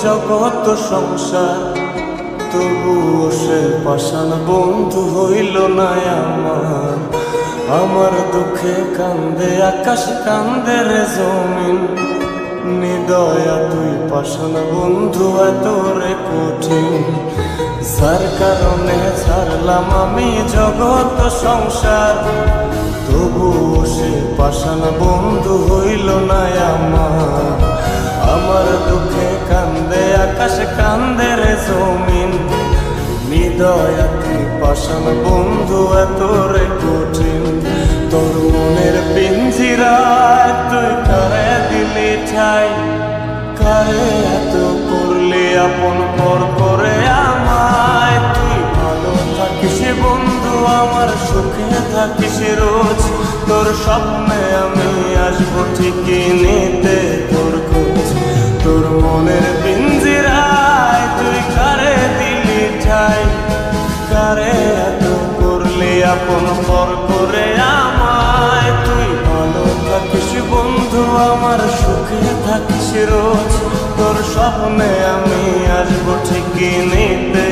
জগৎ সংসার, তবুও সে পাষাণ বন্ধু হইল না আমার। আমার দুঃখে কান্দে আকাশ, কান্দে রে জমিন, নিদয়া তুই পাষাণ বন্ধু এত রে কঠিন। যার কারণে ছাড়লাম আমি জগৎ সংসার, তবুও সে পাষাণ বন্ধু হইল না আমার। আমার দুঃখে কান্দে আকাশ, কান্দে রে জমিন, নিদয়া তুই পাষাণ বন্ধু এত রে কঠিন। তোর মনের পিঞ্জিরায় তুই কারে দিলি ঠাই, কারে এত করলি আপন পর করে আমায়। তুই ভালো থাকিস বন্ধু আমার, সুখে থাকিস রোজ, তোর স্বপ্নে আমি আসবো ঠিকই নিতে তোর খোঁজ। তোর মনের পিঞ্জিরায় তুই কারে দিলি ঠাই, কারে এত করলি আপন পর করে আমায়। তুই ভালো থাকিস বন্ধু আমার, সুখে থাকিস রোজ, তোর স্বপ্নে আমি আসবো ঠিকই নিতে